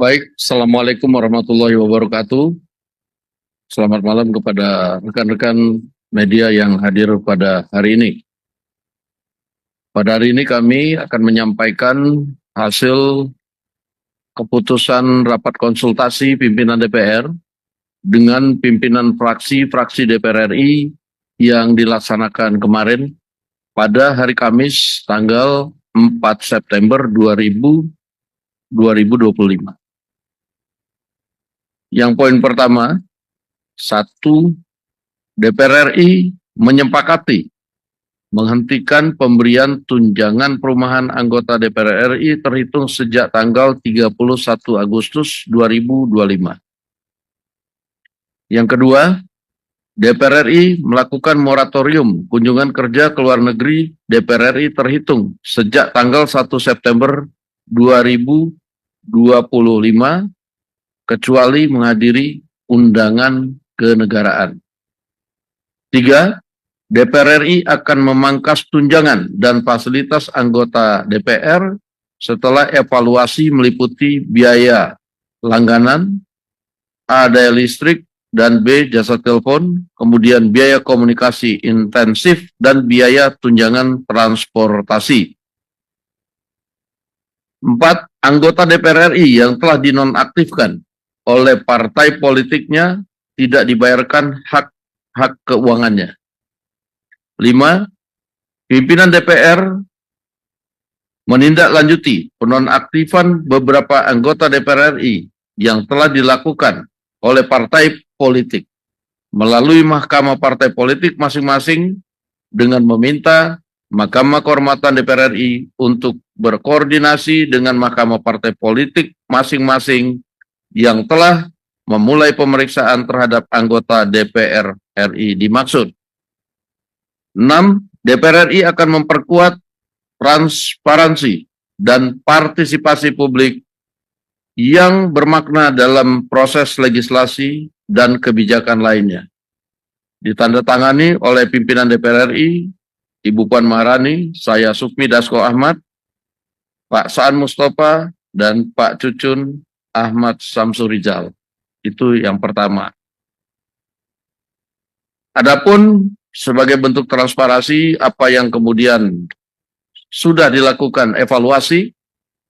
Baik, Assalamualaikum warahmatullahi wabarakatuh. Selamat malam kepada rekan-rekan media yang hadir pada hari ini. Pada hari ini kami akan menyampaikan hasil keputusan rapat konsultasi pimpinan DPR dengan pimpinan fraksi-fraksi DPR RI yang dilaksanakan kemarin pada hari Kamis tanggal 4 September 2025. Yang poin pertama, 1. DPR RI menyepakati menghentikan pemberian tunjangan perumahan anggota DPR RI terhitung sejak tanggal 31 Agustus 2025. Yang kedua, DPR RI melakukan moratorium kunjungan kerja ke luar negeri DPR RI terhitung sejak tanggal 1 September 2025 kecuali menghadiri undangan kenegaraan. 3. DPR RI akan memangkas tunjangan dan fasilitas anggota DPR setelah evaluasi meliputi biaya langganan, A. daya listrik, dan B. jasa telepon, kemudian biaya komunikasi intensif, dan biaya tunjangan transportasi. 4. Anggota DPR RI yang telah dinonaktifkan oleh partai politiknya tidak dibayarkan hak keuangannya. 5. Pimpinan DPR menindaklanjuti penonaktifan beberapa anggota DPR RI yang telah dilakukan oleh partai politik melalui Mahkamah Partai Politik masing-masing dengan meminta Mahkamah Kehormatan DPR RI untuk berkoordinasi dengan Mahkamah Partai Politik masing-masing yang telah memulai pemeriksaan terhadap anggota DPR RI dimaksud. 6. DPR RI akan memperkuat transparansi dan partisipasi publik yang bermakna dalam proses legislasi dan kebijakan lainnya. Ditandatangani oleh pimpinan DPR RI, Ibu Puan Maharani, saya Sukmi Dasko Ahmad, Pak Saan Mustafa, dan Pak Cucun Ahmad Samsurijal. Itu yang pertama. Adapun sebagai bentuk transparansi apa yang kemudian sudah dilakukan evaluasi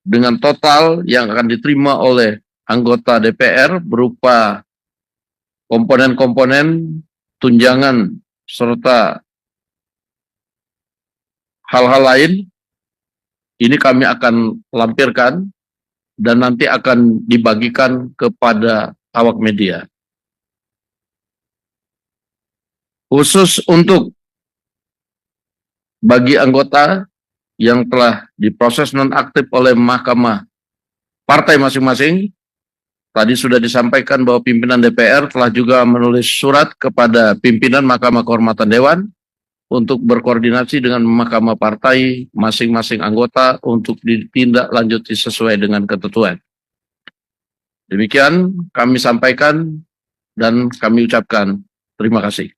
dengan total yang akan diterima oleh anggota DPR berupa komponen-komponen tunjangan serta hal-hal lain, ini kami akan lampirkan dan nanti akan dibagikan kepada awak media. Khusus untuk bagi anggota yang telah diproses nonaktif oleh Mahkamah Partai masing-masing, tadi sudah disampaikan bahwa pimpinan DPR telah juga menulis surat kepada pimpinan Mahkamah Kehormatan Dewan untuk berkoordinasi dengan Mahkamah Partai masing-masing anggota untuk ditindaklanjuti sesuai dengan ketentuan. Demikian kami sampaikan dan kami ucapkan terima kasih.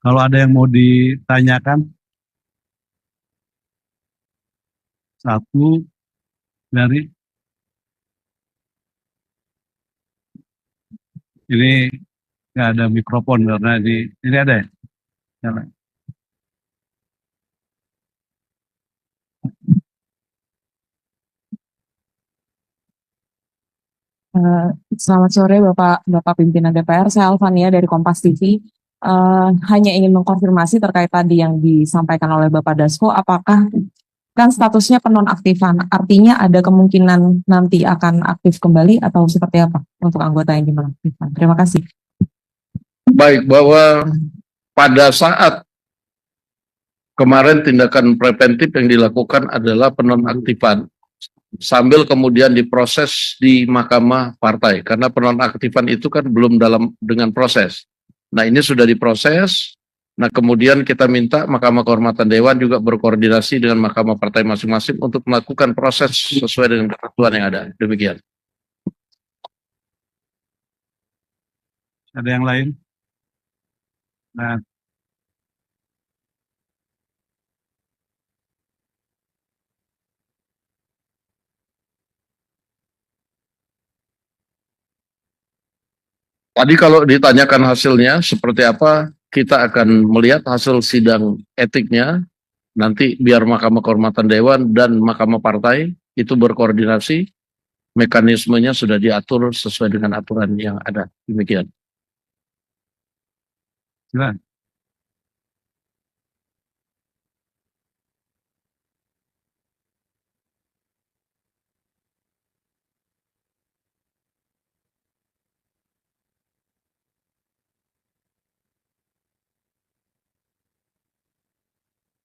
Kalau ada yang mau ditanyakan, satu dari ini nggak ada mikrofon karena ini ada ya? Nyala. Selamat sore Bapak Pimpinan DPR, saya Alvania dari Kompas TV. Hanya ingin mengkonfirmasi terkait tadi yang disampaikan oleh Bapak Dasko, apakah kan statusnya penonaktifan, artinya ada kemungkinan nanti akan aktif kembali atau seperti apa untuk anggota yang dinonaktifkan? Terima kasih. Baik, bahwa pada saat kemarin tindakan preventif yang dilakukan adalah penonaktifan sambil kemudian diproses di Mahkamah Partai karena penonaktifan itu kan belum dengan proses. Nah, ini sudah diproses. Nah, kemudian kita minta Mahkamah Kehormatan Dewan juga berkoordinasi dengan Mahkamah Partai masing-masing untuk melakukan proses sesuai dengan ketentuan yang ada. Demikian. Ada yang lain? Nah, Tadi kalau ditanyakan hasilnya seperti apa, kita akan melihat hasil sidang etiknya. Nanti biar Mahkamah Kehormatan Dewan dan Mahkamah Partai itu berkoordinasi, mekanismenya sudah diatur sesuai dengan aturan yang ada. Demikian. Silakan.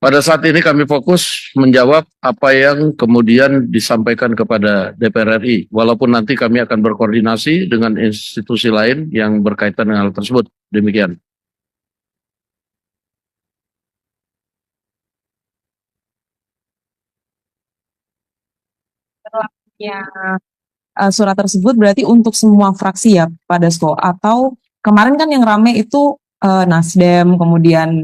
Pada saat ini kami fokus menjawab apa yang kemudian disampaikan kepada DPR RI, walaupun nanti kami akan berkoordinasi dengan institusi lain yang berkaitan dengan hal tersebut. Demikian. Ya, surat tersebut berarti untuk semua fraksi ya Pak Dasko, atau kemarin kan yang rame itu Nasdem, kemudian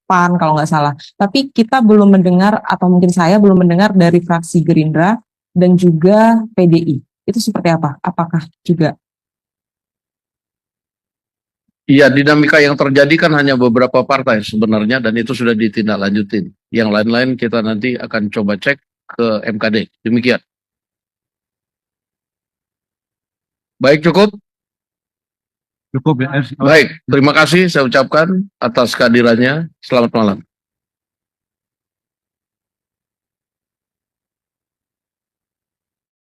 PAN kalau nggak salah. Tapi kita belum mendengar, atau mungkin saya belum mendengar dari fraksi Gerindra dan juga PDI. Itu seperti apa? Apakah juga? Iya, dinamika yang terjadi kan hanya beberapa partai sebenarnya, dan itu sudah ditindaklanjutin. Yang lain-lain kita nanti akan coba cek ke MKD. Demikian. Baik, cukup. Cukup ya. Baik, terima kasih saya ucapkan atas kehadirannya. Selamat malam.